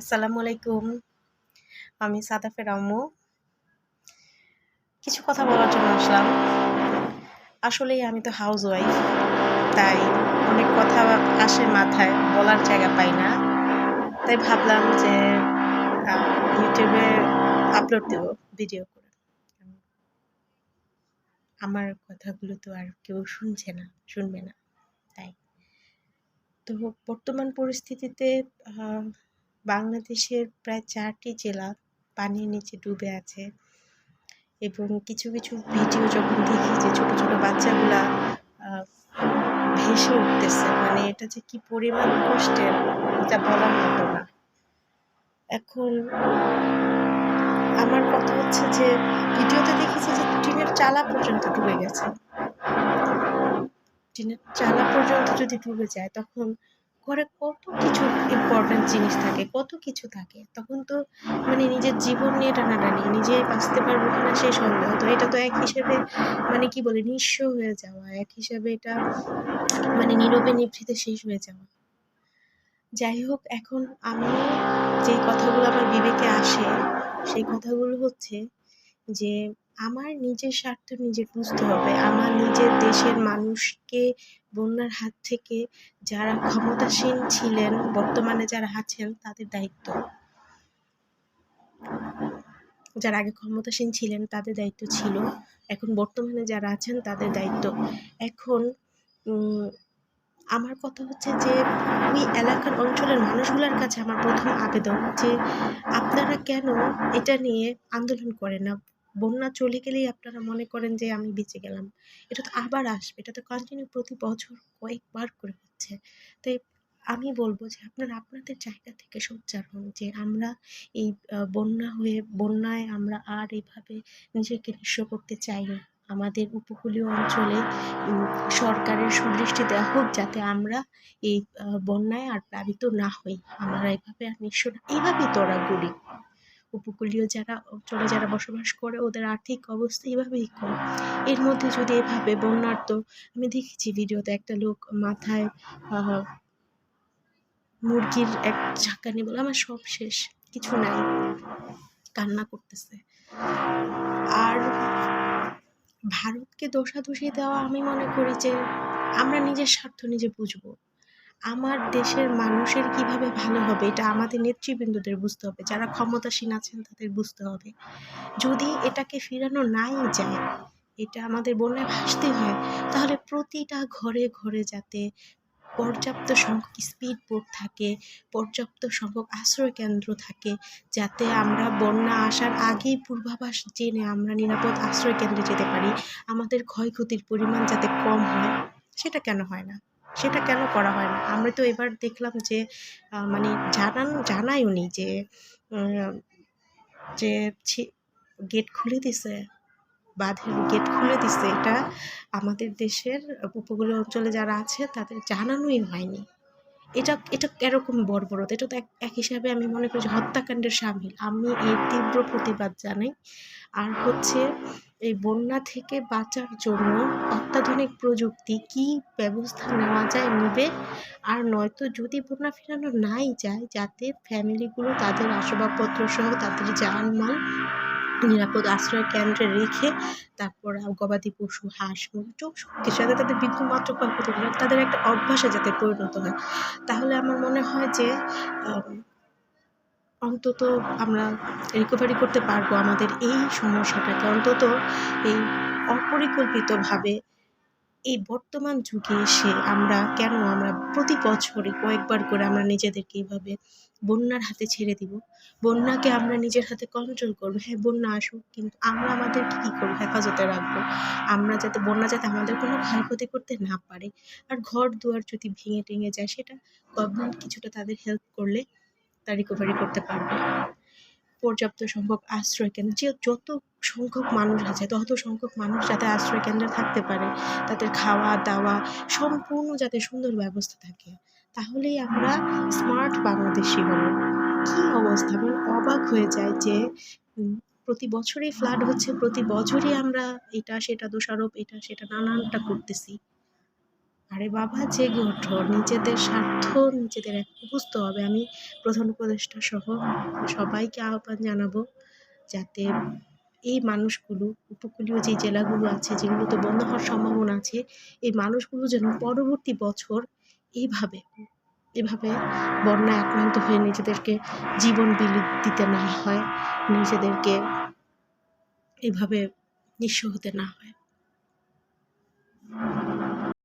আসসালামু আলাইকুম। আমি সাদাফের আম্মু। কিছু কথা বলার জন্য আসলাম। আসলেই আমি তো হাউসওয়াইফ। তাই অনেক কথা আসে মাথায়, বলার জায়গা পাই না। তাই ভাবলাম যে আ YouTube এ আপলোড দেব ভিডিও করে। আমার কথাগুলো তো আর কেউ শুনবে না। তাই। তো বর্তমান পরিস্থিতিতে আ বাংলাদেশের প্রায় ৪ টি জেলা পানির নিচে ডুবে আছে। এবং কিছু ভিডিও যখন দেখি যে ছোট বাচ্চাগুলা আ ভেসে উঠতেছে, মানে এটা যে কি পরিমাণ কষ্টের এটা বলার মতো না। এখন আমার কথা হচ্ছে যে ভিডিওতে দেখেছি যে টিনের চালা পর্যন্ত ডুবে গেছে। টিনের চালা পর্যন্ত যদি ডুবে যায় তখন ঘরে কত কিছু ইম্পর্টেন্ট জিনিস থাকে, কত কিছু থাকে। তখন তো মানে নিজের জীবন নিয়ে টানাটানি, নিজে বাঁচতে পারবো কিনা সেই সন্দেহ। তো এটা তো এক হিসেবে মানে কি বলে নিঃস্ব হয়ে যাওয়া, এক হিসাবে এটা মানে নীরবে নিভৃতে শেষ হয়ে যাওয়া। যাই হোক, এখন আমি যেই কথাগুলো আমার বিবেকে আসে সেই কথাগুলো হচ্ছে যে আমার নিজের স্বার্থ নিজের বুঝতে হবে। আমার নিজের দেশের মানুষকে বন্যার হাত থেকে যারা ক্ষমতাসীন ছিলেন, বর্তমানে যারা আছেন তাদের দায়িত্ব। যারা আগে ক্ষমতাসীন ছিলেন তাদের দায়িত্ব ছিল। এখন বর্তমানে যারা আছেন তাদের দায়িত্ব। এখন আমার কথা হচ্ছে যে ওই এলাকার অঞ্চলের মানুষগুলার কাছে আমার ১ম আবেদন যে আপনারা কেন এটা নিয়ে আন্দোলন করেন না? বন্যা চলে গেলেই আপনারা মনে করেন যে আমি বেঁচে গেলাম। এটা তো আবার আসবে। এটা তো কন্টিনিউ প্রতি বছর কয়েকবার করে হচ্ছে। তাই আমি বলব যে আপনারা আপনাদের জায়গা থেকে সোচ্চার হন যে আমরা এই বন্যায় আমরা আর এভাবে নিজেকে নিঃস্ব করতে চাই না। আমাদের উপকূলীয় অঞ্চলে সরকারের সুদৃষ্টি দেওয়া হোক যাতে আমরা এই বন্যায় আর প্লাবিত না হই। আমরা এভাবে আর নিঃস্ব না। এইভাবেই তো ওরা গরিব। উপকূলীয় যারা অঞ্চলে যারা বসবাস করে ওদের আর্থিক অবস্থা এভাবেই কম। এর মধ্যে যদি এভাবে বন্যার্ত, আমি দেখেছি ভিডিওতে একটা লোক মাথায় আ মুরগির এক ঝাঁকানি বলে আমার সব শেষ, কিছু নাই, কান্না করতেছে। আর ভারতকে দোষাদোষি দেওয়া, আমি মনে করি যে আমরা নিজের স্বার্থ নিজে বুঝবো। আমার দেশের মানুষের কিভাবে ভালো হবে এটা আমাদের নেতৃবৃন্দদের বুঝতে হবে। যারা ক্ষমতাসীন আছেন তাদের বুঝতে হবে। যদি এটাকে ফেরানো নাই যায়, এটা আমাদের বন্যায় ভাসতে হয়, তাহলে প্রতিটা ঘরে যাতে পর্যাপ্ত সংখ্যক স্পিড বোট থাকে, পর্যাপ্ত সংখ্যক আশ্রয় কেন্দ্র থাকে, যাতে আমরা বন্যা আসার আগেই পূর্বাভাস জেনে আমরা নিরাপদ আশ্রয় কেন্দ্রে যেতে পারি। আমাদের ক্ষয়ক্ষতির পরিমাণ যাতে কম হয়। সেটা কেন হয় না? সেটা কেন করা হয় না? আমরা তো এবার দেখলাম যে মানে জানায়ওনি যে উম যে গেট খুলে দিছে, বাঁধের গেট খুলে দিছে। এটা আমাদের দেশের উপকূলীয় অঞ্চলে যারা আছে তাদের জানানোই হয়নি। এটা এটা কিরকম বর্বরতা! এটা তো এক হিসাবে আমি মনে করি যে হত্যাকাণ্ডের শামিল। আমি এর তীব্র প্রতিবাদ জানাই। আর হচ্ছে এই বন্যা থেকে বাঁচার জন্য অত্যাধুনিক প্রযুক্তি কি ব্যবস্থা নেওয়া যায় নিবে। আর নয়তো যদি বন্যা ফেরানো নাই যায়, যাতে ফ্যামিলিগুলো তাদের আসবাবপত্র সহ তাদের জানমাল নিরাপদ আশ্রয় কেন্দ্রে রেখে তারপর গবাদি পশু, হাঁস, মুরগি সবকিছু যাতে তাদের বিন্দুমাত্র ক্ষয়ক্ষতি না হয়, তাদের একটা অভ্যাসে যাতে পরিণত হয়। তাহলে আমার মনে হয় যে আম অন্তত আমরা রিকভারি করতে পারবো আমাদের এই সমস্যাটাকে। অন্তত এই অপরিকল্পিতভাবে এই বর্তমান যুগে এসে আমরা প্রতি বছরই কয়েকবার করে আমরা নিজেদেরকে এইভাবে বন্যার হাতে ছেড়ে দিব? বন্যাকে আমরা নিজের হাতে কন্ট্রোল করবো। হ্যাঁ, বন্যা আসুক, কিন্তু আমরা আমাদেরকে কি করবো? হেফাজতে রাখবো। আমরা যাতে বন্যা যাতে আমাদের কোনো ক্ষয়ক্ষতি করতে না পারে। আর ঘর-দুয়ার যদি ভেঙে-টেঙে যায়, সেটা গভর্নমেন্ট কিছুটা তাদের হেল্প করলে তা রিকভারি করতে পারবে। পর্যাপ্ত সংখ্যক আশ্রয় কেন্দ্র, যত সংখ্যক মানুষ আছে তত সংখ্যক মানুষ যাতে আশ্রয় কেন্দ্রে থাকতে পারে, তাদের খাওয়া-দাওয়া সম্পূর্ণ যাতে সুন্দর ব্যবস্থা থাকে। তাহলেই আমরা স্মার্ট বাংলাদেশী হবো। কি অবস্থা! মানে অবাক হয়ে যায় যে প্রতি বছরই ফ্লাড হচ্ছে, প্রতি বছরই আমরা এটা সেটা দোষারোপ, এটা সেটা নানানটা করতেছি। আরে বাবা জেগে ওঠো, নিজেদের স্বার্থ নিজেদের বুঝতে হবে। আমি প্রধান উপদেষ্টা সহ সবাইকে আহ্বান জানাবো যাতে এই মানুষগুলো, উপকূলীয় যে জেলাগুলো আছে যেগুলোতে বন্যা হওয়ার সম্ভাবনা আছে, এই মানুষগুলো যেন পরবর্তী বছর এইভাবে এভাবে বন্যায় আক্রান্ত হয়ে নিজেদেরকে জীবন বিলি দিতে না হয়, নিজেদেরকে এভাবে নিঃস্ব হতে না হয়।